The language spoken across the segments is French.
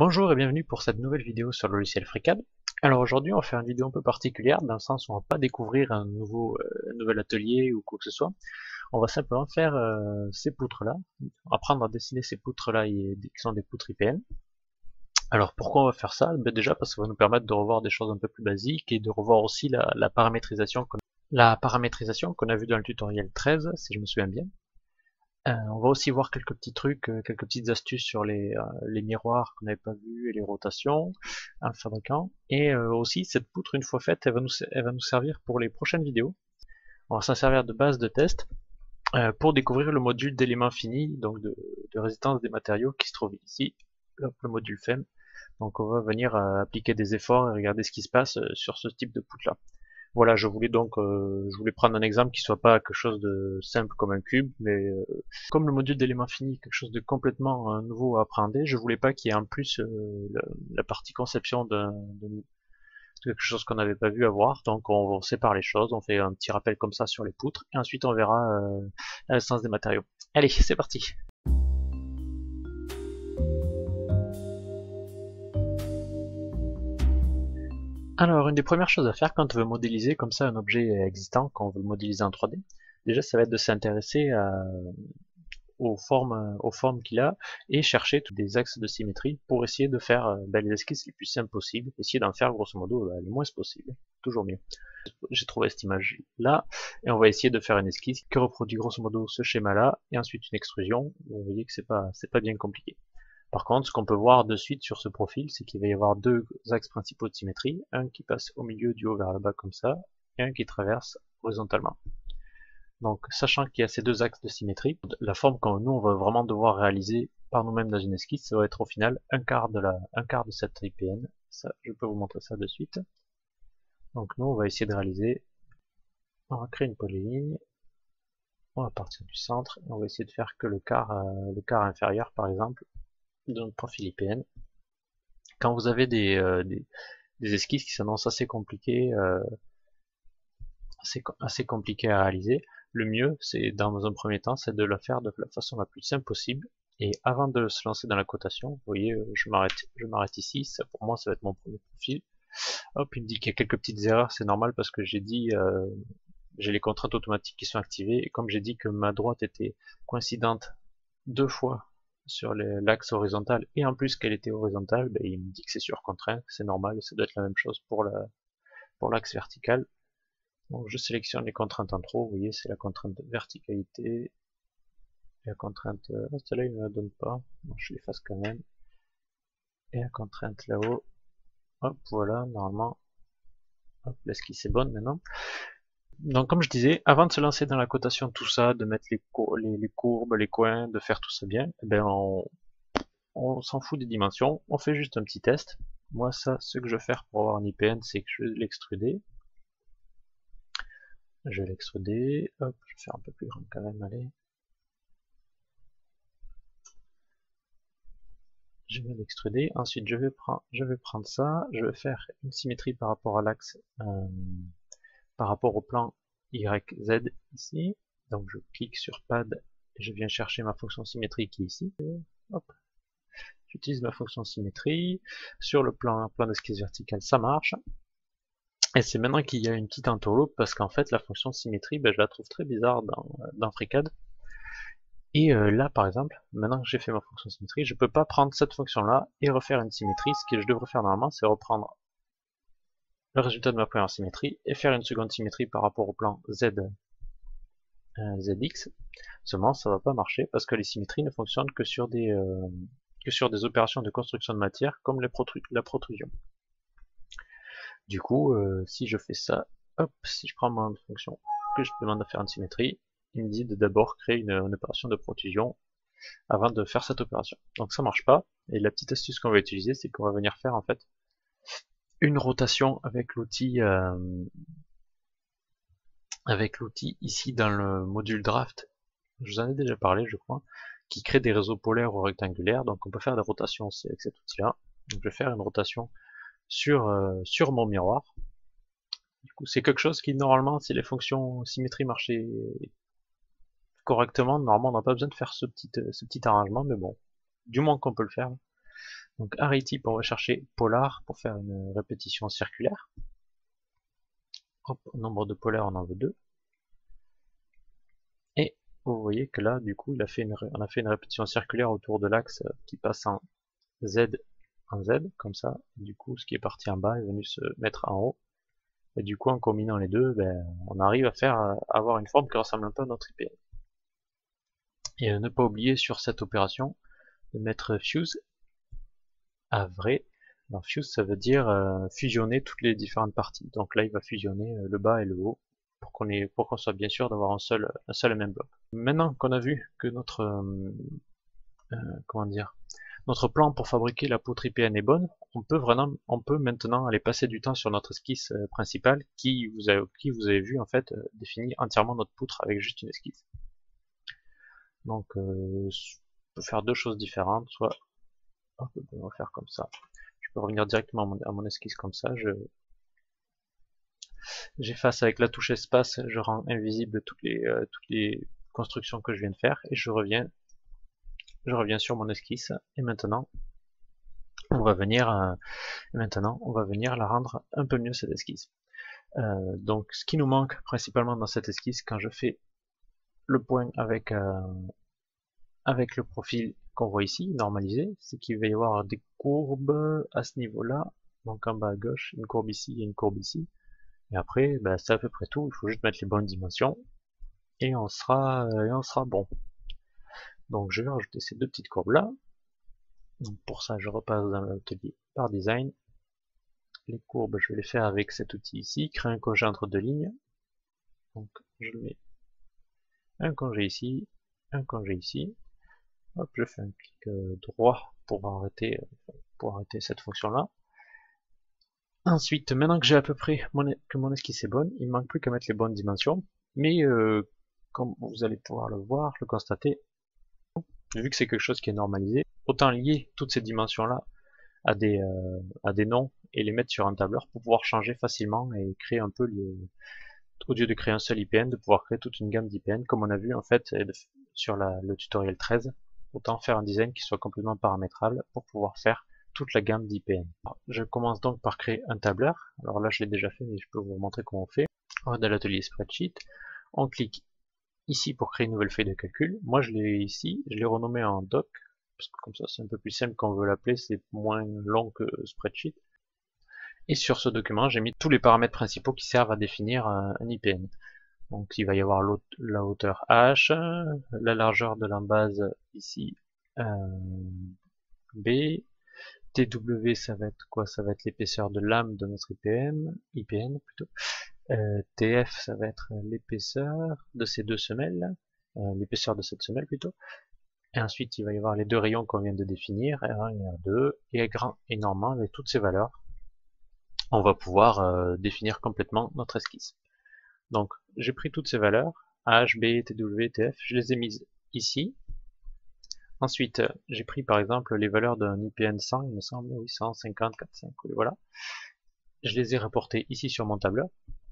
Bonjour et bienvenue pour cette nouvelle vidéo sur le logiciel FreeCAD. Alors aujourd'hui on va faire une vidéo un peu particulière dans le sens où on va pas découvrir un nouvel atelier ou quoi que ce soit. On va simplement faire ces poutres là, apprendre à dessiner ces poutres là qui sont des poutres IPN. Alors pourquoi on va faire ça? Ben déjà parce que ça va nous permettre de revoir des choses un peu plus basiques et de revoir aussi la paramétrisation qu'on a vu dans le tutoriel 13 si je me souviens bien. On va aussi voir quelques petits trucs, quelques petites astuces sur les miroirs qu'on n'avait pas vu et les rotations, le fabricant. Et aussi cette poutre une fois faite, elle va nous servir pour les prochaines vidéos. On va s'en servir de base de test pour découvrir le module d'éléments finis, donc de résistance des matériaux qui se trouve ici, hop, le module FEM. Donc on va venir appliquer des efforts et regarder ce qui se passe sur ce type de poutre là. Voilà, je voulais prendre un exemple qui soit pas quelque chose de simple comme un cube, mais comme le module d'éléments finis, quelque chose de complètement nouveau à appréhender, je voulais pas qu'il y ait en plus la partie conception de quelque chose qu'on n'avait pas vu à voir, donc on sépare les choses, on fait un petit rappel comme ça sur les poutres, et ensuite on verra la résistance des matériaux. Allez, c'est parti! Alors, une des premières choses à faire quand on veut modéliser comme ça un objet existant, quand on veut le modéliser en 3D, déjà ça va être de s'intéresser aux formes qu'il a et chercher tous des axes de symétrie pour essayer de faire les esquisses les plus simples possibles, essayer d'en faire grosso modo le moins possible, toujours mieux. J'ai trouvé cette image là et on va essayer de faire une esquisse qui reproduit grosso modo ce schéma là et ensuite une extrusion. Vous voyez que c'est pas bien compliqué. Par contre, ce qu'on peut voir de suite sur ce profil, c'est qu'il va y avoir deux axes principaux de symétrie, un qui passe au milieu du haut vers le bas comme ça, et un qui traverse horizontalement. Donc, sachant qu'il y a ces deux axes de symétrie, la forme que nous on va vraiment devoir réaliser par nous-mêmes dans une esquisse, ça va être au final un quart de cette IPN. Ça, je peux vous montrer ça de suite. Donc nous, on va essayer de réaliser, on va créer une polyligne, on va partir du centre, et on va essayer de faire que le quart inférieur, par exemple, de notre profil IPN. Quand vous avez des esquisses qui s'annoncent assez compliquées, assez compliquées à réaliser, le mieux, c'est dans un premier temps, c'est de le faire de la façon la plus simple possible. Et avant de se lancer dans la cotation, vous voyez, je m'arrête ici. Ça, pour moi, ça va être mon premier profil. Hop, il me dit qu'il y a quelques petites erreurs, c'est normal parce que j'ai dit, j'ai les contraintes automatiques qui sont activées. Et comme j'ai dit que ma droite était coïncidente deux fois sur l'axe horizontal et en plus qu'elle était horizontale, ben, il me dit que c'est surcontraint, c'est normal, ça doit être la même chose pour l'axe vertical. Donc je sélectionne les contraintes en trop, vous voyez c'est la contrainte de verticalité, et la contrainte, celle-là il ne me la donne pas, donc je l'efface quand même, et la contrainte là-haut, hop voilà, normalement, hop l'esquisse est bonne maintenant. Donc comme je disais, avant de se lancer dans la cotation, tout ça, de mettre les courbes, les coins, de faire tout ça bien, eh ben on s'en fout des dimensions, on fait juste un petit test. Moi ça, ce que je vais faire pour avoir un IPN, c'est que je vais l'extruder. Je vais l'extruder, hop, je vais faire un peu plus grand quand même, allez. Je vais l'extruder, ensuite je vais prendre ça, je vais faire une symétrie par rapport à l'axe, par rapport au plan YZ ici. Donc je clique sur Pad, et je viens chercher ma fonction symétrie qui est ici. Hop, j'utilise ma fonction symétrie. Sur le plan d'esquisse verticale, ça marche. Et c'est maintenant qu'il y a une petite entourloupe parce qu'en fait la fonction symétrie, ben, je la trouve très bizarre dans FreeCAD. Et là par exemple, maintenant que j'ai fait ma fonction symétrie, je peux pas prendre cette fonction là et refaire une symétrie. Ce que je devrais faire normalement, c'est reprendre le résultat de ma première symétrie et faire une seconde symétrie par rapport au plan ZX. Seulement ça va pas marcher parce que les symétries ne fonctionnent que sur des opérations de construction de matière comme la protrusion. Du coup, si je fais ça, hop, si je prends ma fonction que je demande de faire une symétrie, il me dit de d'abord créer une opération de protrusion avant de faire cette opération. Donc ça marche pas, et la petite astuce qu'on va utiliser, c'est qu'on va venir faire en fait une rotation avec l'outil ici dans le module draft. Je vous en ai déjà parlé, je crois, qui crée des réseaux polaires ou rectangulaires. Donc on peut faire des rotations aussi avec cet outil-là. Donc je vais faire une rotation sur mon miroir. Du coup, c'est quelque chose qui normalement, si les fonctions symétrie marchaient correctement, normalement on n'a pas besoin de faire ce petit arrangement, mais bon, du moins qu'on peut le faire. Donc array type, on va chercher polar pour faire une répétition circulaire. Hop, nombre de polaires, on en veut 2. Et vous voyez que là, du coup, on a fait une répétition circulaire autour de l'axe qui passe en Z, comme ça. Du coup, ce qui est parti en bas est venu se mettre en haut. Et du coup, en combinant les deux, on arrive à avoir une forme qui ressemble un peu à notre IPN. Et ne pas oublier sur cette opération de mettre fuse à vrai. Alors fuse, ça veut dire fusionner toutes les différentes parties. Donc là, il va fusionner le bas et le haut pour qu'on soit bien sûr d'avoir un seul et même bloc. Maintenant qu'on a vu que notre plan pour fabriquer la poutre IPN est bonne, on peut maintenant aller passer du temps sur notre esquisse principale qui vous avez vu en fait définir entièrement notre poutre avec juste une esquisse. Donc on peut faire deux choses différentes, soit hop, on va faire comme ça. Je peux revenir directement à mon esquisse comme ça, j'efface avec la touche espace, je rends invisible toutes les constructions que je viens de faire et je reviens sur mon esquisse et maintenant on va venir la rendre un peu mieux cette esquisse. Donc ce qui nous manque principalement dans cette esquisse, quand je fais le point avec le profil qu'on voit ici, normalisé, c'est qu'il va y avoir des courbes à ce niveau-là, donc en bas à gauche, une courbe ici et une courbe ici. Et après, c'est à peu près tout, il faut juste mettre les bonnes dimensions et on sera bon. Donc je vais rajouter ces deux petites courbes là. Donc pour ça, je repasse dans l'atelier par design. Les courbes, je vais les faire avec cet outil ici, créer un congé entre deux lignes. Donc je mets un congé ici, un congé ici. Hop, je fais un clic droit pour arrêter cette fonction là. Ensuite, maintenant que j'ai à peu près que mon esquisse est bonne, il ne manque plus qu'à mettre les bonnes dimensions. Mais comme vous allez pouvoir le voir, le constater, vu que c'est quelque chose qui est normalisé, autant lier toutes ces dimensions là à des noms et les mettre sur un tableur pour pouvoir changer facilement et créer un peu au lieu de créer un seul IPN, de pouvoir créer toute une gamme d'IPN comme on a vu en fait sur le tutoriel 13. Autant faire un design qui soit complètement paramétrable pour pouvoir faire toute la gamme d'IPN. Je commence donc par créer un tableur. Alors là je l'ai déjà fait mais je peux vous montrer comment on fait. On va dans l'atelier spreadsheet, on clique ici pour créer une nouvelle feuille de calcul. Moi je l'ai ici, je l'ai renommé en doc, parce que comme ça c'est un peu plus simple quand on veut l'appeler, c'est moins long que spreadsheet. Et sur ce document j'ai mis tous les paramètres principaux qui servent à définir un IPN. Donc il va y avoir la hauteur h, la largeur de l'embase ici B, TW ça va être quoi? Ça va être l'épaisseur de lame de notre IPN plutôt. TF ça va être l'épaisseur de ces deux semelles, l'épaisseur de cette semelle plutôt. Et ensuite il va y avoir les deux rayons qu'on vient de définir, R1 et R2, et grand et normand avec toutes ces valeurs. On va pouvoir définir complètement notre esquisse. Donc j'ai pris toutes ces valeurs, H, B, TW, TF, je les ai mises ici. Ensuite, j'ai pris par exemple les valeurs d'un IPN 100, il me semble, oui, 150, 45, oui, voilà. Je les ai rapportées ici sur mon tableur,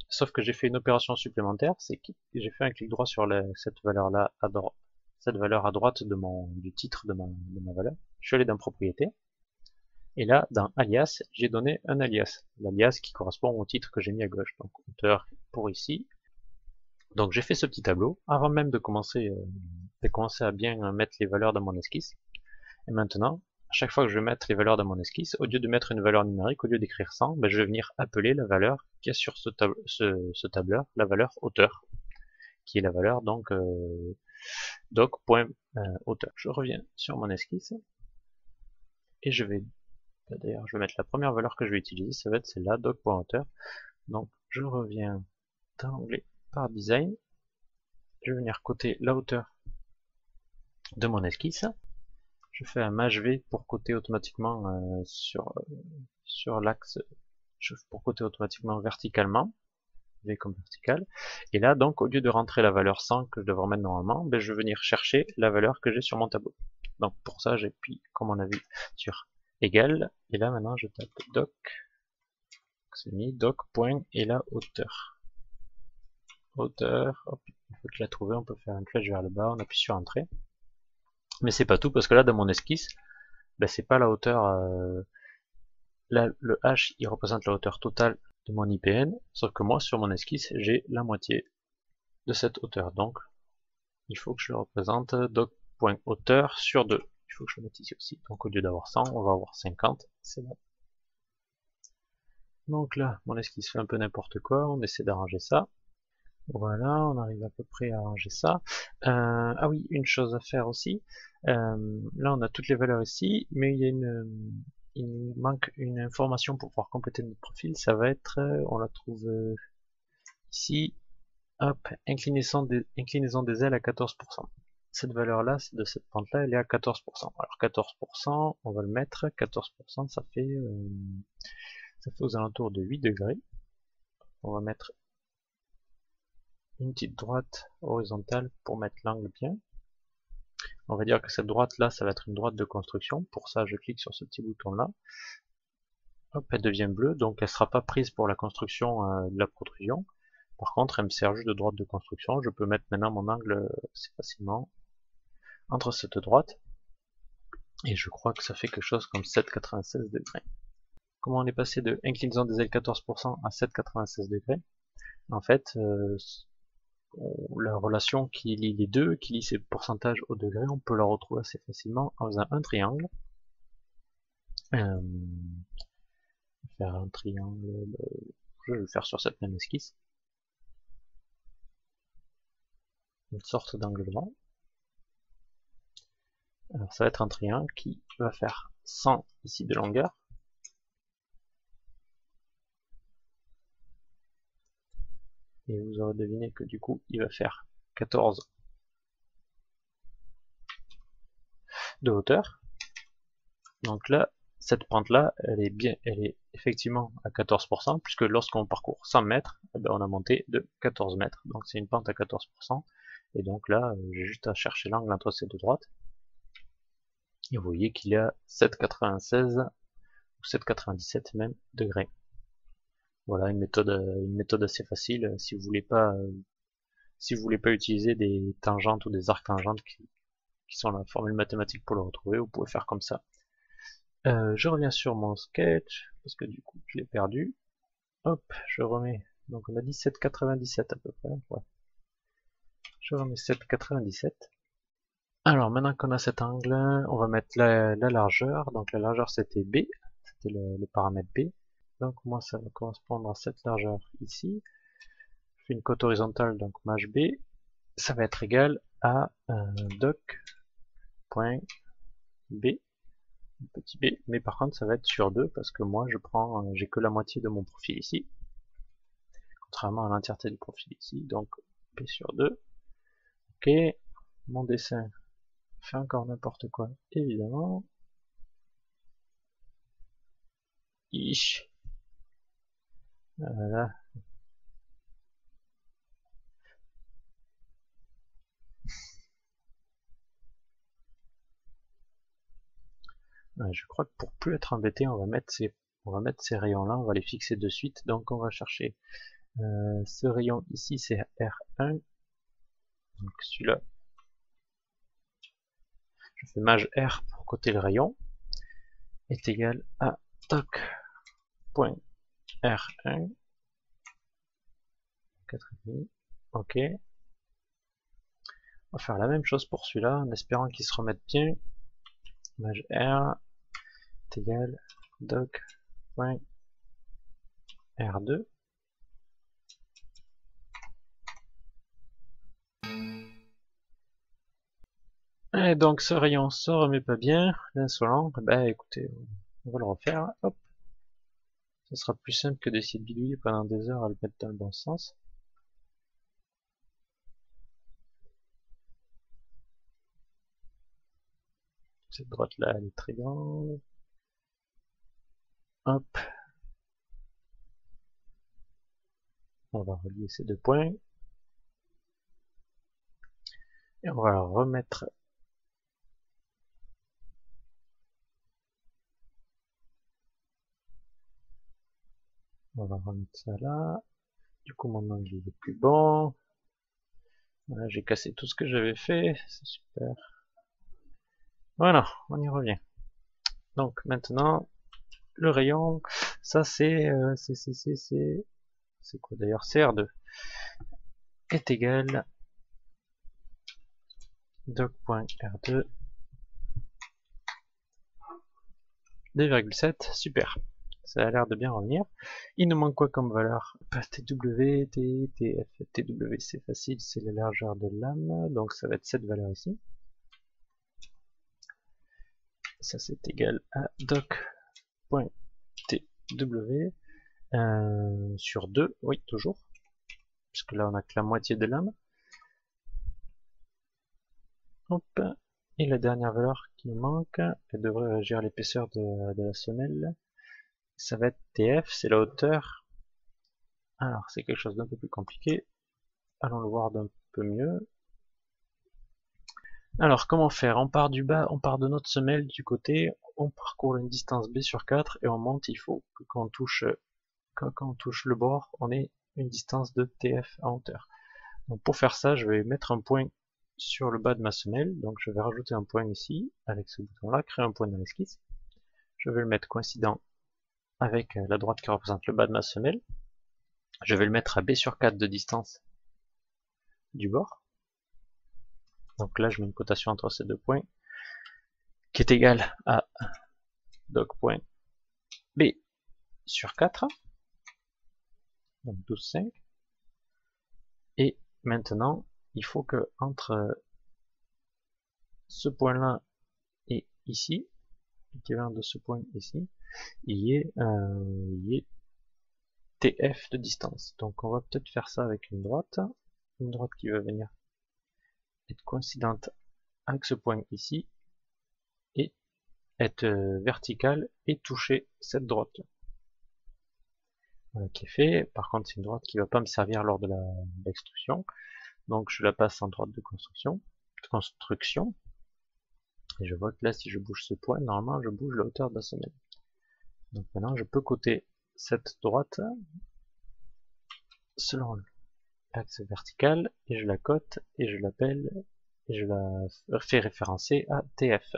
sauf que j'ai fait une opération supplémentaire, c'est que j'ai fait un clic droit sur cette valeur-là à droite, cette valeur à droite du titre de ma valeur. Je suis allé dans propriété, et là, dans alias, j'ai donné un alias, l'alias qui correspond au titre que j'ai mis à gauche, donc hauteur pour ici. Donc j'ai fait ce petit tableau avant même de commencer à bien mettre les valeurs dans mon esquisse. Et maintenant, à chaque fois que je vais mettre les valeurs dans mon esquisse, au lieu de mettre une valeur numérique, au lieu d'écrire 100, je vais venir appeler la valeur qu'il y a sur ce tableur, la valeur hauteur, qui est la valeur donc doc.hauteur. Je reviens sur mon esquisse et d'ailleurs je vais mettre la première valeur que je vais utiliser, ça va être celle-là, doc.hauteur. Donc je reviens dans l'onglet par design, je vais venir coter la hauteur de mon esquisse, je fais un maj V pour coter automatiquement sur l'axe, pour coter automatiquement verticalement, V comme vertical, et là donc au lieu de rentrer la valeur 100 que je devrais mettre normalement, je vais venir chercher la valeur que j'ai sur mon tableau. Donc pour ça j'appuie comme on a vu sur égal, et là maintenant je tape doc, c'est mis doc. Et la hauteur. Hop, une fois que je l'ai trouvé, on peut faire une flèche vers le bas, on appuie sur entrée. Mais c'est pas tout, parce que là dans mon esquisse, ben, c'est pas la hauteur. Là, le H, il représente la hauteur totale de mon IPN, sauf que moi, sur mon esquisse, j'ai la moitié de cette hauteur. Donc, il faut que je le représente doc.hauteur sur 2. Il faut que je le mette ici aussi. Donc, au lieu d'avoir 100, on va avoir 50. C'est bon. Donc là, mon esquisse fait un peu n'importe quoi. On essaie d'arranger ça. Voilà, on arrive à peu près à arranger ça. Ah oui, une chose à faire aussi. Là, on a toutes les valeurs ici, mais il nous manque une information pour pouvoir compléter notre profil. Ça va être, on la trouve ici, hop, inclinaison des ailes à 14%. Cette valeur-là, de cette pente-là, elle est à 14%. Alors 14%, on va le mettre. 14%, ça fait aux alentours de 8 degrés. On va mettre une petite droite horizontale pour mettre l'angle bien. On va dire que cette droite là, ça va être une droite de construction. Pour ça, je clique sur ce petit bouton là. Hop, elle devient bleue, donc elle sera pas prise pour la construction de la protrusion. Par contre, elle me sert juste de droite de construction. Je peux mettre maintenant mon angle assez facilement entre cette droite. Et je crois que ça fait quelque chose comme 7,96 degrés. Comment on est passé de inclinaison des ailes 14% à 7,96 degrés? En fait, la relation qui lie les deux, qui lie ces pourcentages au degré, on peut la retrouver assez facilement en faisant un triangle. Faire un triangle, je vais le faire sur cette même esquisse. Une sorte d'angle droit. Alors ça va être un triangle qui va faire 100 ici de longueur. Et vous aurez deviné que du coup il va faire 14 de hauteur. Donc là, cette pente là, elle est effectivement à 14%, puisque lorsqu'on parcourt 100 mètres, eh ben, on a monté de 14 mètres. Donc c'est une pente à 14%. Et donc là, j'ai juste à chercher l'angle entre ces deux droites. Et vous voyez qu'il y a 7,96 ou 7,97 même degrés. Voilà une méthode assez facile. Si vous voulez pas utiliser des tangentes ou des arctangentes qui sont la formule mathématique pour le retrouver, vous pouvez faire comme ça. Je reviens sur mon sketch parce que du coup je l'ai perdu. Hop, je remets. Donc on a dit 7,97 à peu près. Ouais. Je remets 7,97. Alors maintenant qu'on a cet angle, on va mettre la largeur. Donc la largeur c'était B, c'était le paramètre B. Donc moi ça va correspondre à cette largeur ici. Je fais une cote horizontale, donc maj B. Ça va être égal à doc.b, petit b, mais par contre ça va être sur 2 parce que moi j'ai que la moitié de mon profil ici, contrairement à l'entièreté du profil ici, donc p sur 2. Ok, mon dessin fait encore n'importe quoi, évidemment. Ish. Voilà. Je crois que pour plus être embêté, on va mettre ces rayons là, on va les fixer de suite. Donc on va chercher ce rayon ici, c'est R1. Donc celui-là, je fais maj R pour coter le rayon, est égal à doc.R1, 4,5. Ok. On va faire la même chose pour celui-là, en espérant qu'il se remette bien. Maj R est égal doc.R2. Et donc ce rayon se remet pas bien, l'insolent, bah écoutez, on va le refaire, hop. Ce sera plus simple que d'essayer de bidouiller pendant des heures à le mettre dans le bon sens. Cette droite là, elle est très grande. Hop. On va relier ces deux points. Et on va remettre ça là. Du coup mon angle il est plus bon. Voilà, j'ai cassé tout ce que j'avais fait, c'est super. Voilà, on y revient. Donc maintenant, le rayon, ça c'est quoi d'ailleurs? CR2 est égal doc.r2 2,7, super. Ça a l'air de bien revenir. Il nous manque quoi comme valeur? TW, TF, TW c'est facile, c'est la largeur de lame, donc ça va être cette valeur ici. Ça c'est égal à doc.tw sur 2, oui toujours, puisque là on a que la moitié de lame. Hop. Et la dernière valeur qui nous manque, elle devrait réagir à l'épaisseur de la semelle. Ça va être TF, c'est la hauteur. Alors c'est quelque chose d'un peu plus compliqué. Allons le voir d'un peu mieux. Alors comment faire? On part du bas, on part de notre semelle du côté, on parcourt une distance B sur 4 et on monte. Il faut que quand on touche le bord, on ait une distance de TF en hauteur. Donc pour faire ça, je vais mettre un point sur le bas de ma semelle. Donc je vais rajouter un point ici avec ce bouton là, créer un point dans l'esquisse. Je vais le mettre coïncident avec la droite qui représente le bas de ma semelle. Je vais le mettre à B sur 4 de distance du bord. Donc là je mets une cotation entre ces deux points qui est égale à doc.b sur 4, donc 12,5. Et maintenant il faut que entre ce point là et ici, l'équivalent de ce point ici, il y ait TF de distance. Donc on va peut-être faire ça avec une droite qui va venir être coïncidente avec ce point ici et être verticale et toucher cette droite là. Voilà qui est fait. Par contre c'est une droite qui va pas me servir lors de l'extrusion, donc je la passe en droite de construction, et je vois que là si je bouge ce point, normalement je bouge la hauteur de la semelle. Donc maintenant je peux coter cette droite selon l'axe vertical et je la cote et je l'appelle et je la fais référencer à TF.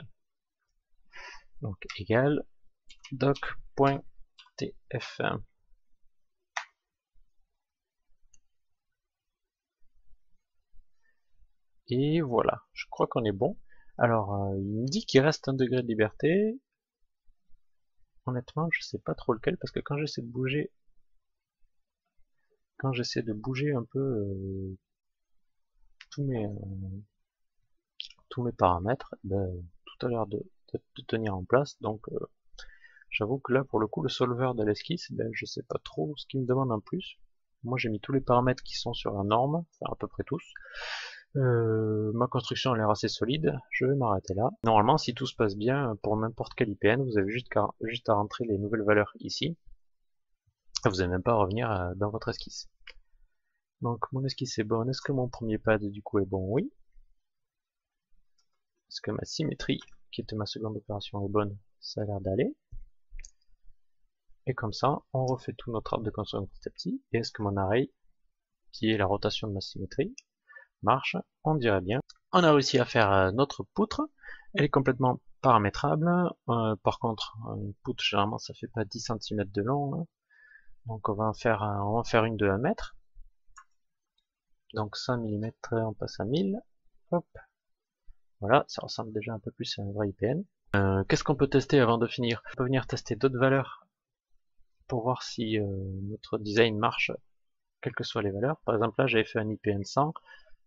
Donc égal doc.tf. Et voilà, je crois qu'on est bon. Alors il me dit qu'il reste un degré de liberté. Honnêtement je sais pas trop lequel, parce que quand j'essaie de bouger un peu tous mes paramètres, tout a l'air de tenir en place. Donc j'avoue que là pour le coup le solver de l'esquisse, je sais pas trop ce qu'il me demande en plus. Moi j'ai mis tous les paramètres qui sont sur la norme, enfin à peu près tous. Ma construction a l'air assez solide, je vais m'arrêter là. Normalement si tout se passe bien pour n'importe quel IPN, vous avez juste à rentrer les nouvelles valeurs ici. Vous n'avez même pas à revenir dans votre esquisse. Donc mon esquisse est bonne. Est-ce que mon premier pad du coup est bon? Oui. Est-ce que ma symétrie, qui était ma seconde opération, est bonne? Ça a l'air d'aller. Et comme ça, on refait tout notre arbre de construction petit à petit. Et est-ce que mon array, qui est la rotation de ma symétrie, marche? On dirait bien. On a réussi à faire notre poutre. Elle est complètement paramétrable. Par contre, une poutre, généralement, ça fait pas 10 cm de long. Hein. Donc on va en faire une de 1 mètre. Donc 100 mm, on passe à 1000. Hop. Voilà, ça ressemble déjà un peu plus à un vrai IPN. Qu'est-ce qu'on peut tester avant de finir? On peut venir tester d'autres valeurs pour voir si notre design marche, quelles que soient les valeurs. Par exemple là j'avais fait un IPN 100,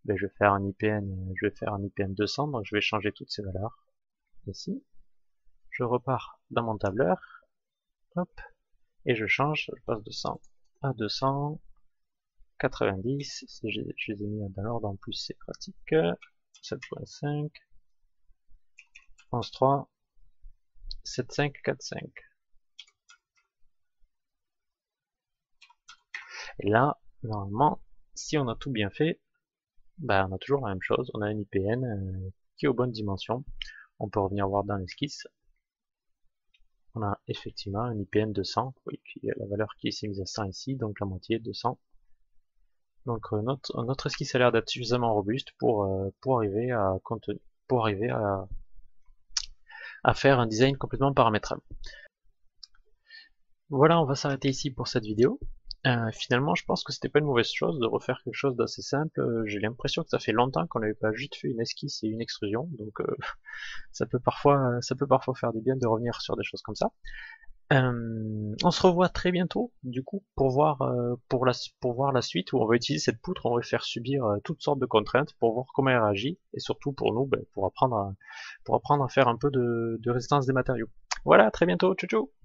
je vais faire un IPN 200, donc je vais changer toutes ces valeurs. Ici, je repars dans mon tableur, hop, et je change, je passe de 100 à 200, 90, si je les ai mis dans l'ordre en plus c'est pratique, 7.5, 11.3, 7.5, 4.5. Et là, normalement, si on a tout bien fait, on a toujours la même chose. On a un IPN qui est aux bonnes dimensions. On peut revenir voir dans l'esquisse. On a effectivement un IPN 200, oui, qui est la valeur qui est mise à 100 ici, donc la moitié 200. Donc notre esquisse a l'air d'être suffisamment robuste pour arriver à à faire un design complètement paramétrable. Voilà, on va s'arrêter ici pour cette vidéo. Finalement, je pense que c'était pas une mauvaise chose de refaire quelque chose d'assez simple. J'ai l'impression que ça fait longtemps qu'on n'avait pas juste fait une esquisse et une extrusion, donc ça peut parfois faire du bien de revenir sur des choses comme ça. On se revoit très bientôt, du coup, pour voir la suite où on va utiliser cette poutre, on va faire subir toutes sortes de contraintes pour voir comment elle réagit, et surtout pour nous, pour apprendre à faire un peu de résistance des matériaux. Voilà, à très bientôt, ciao ciao.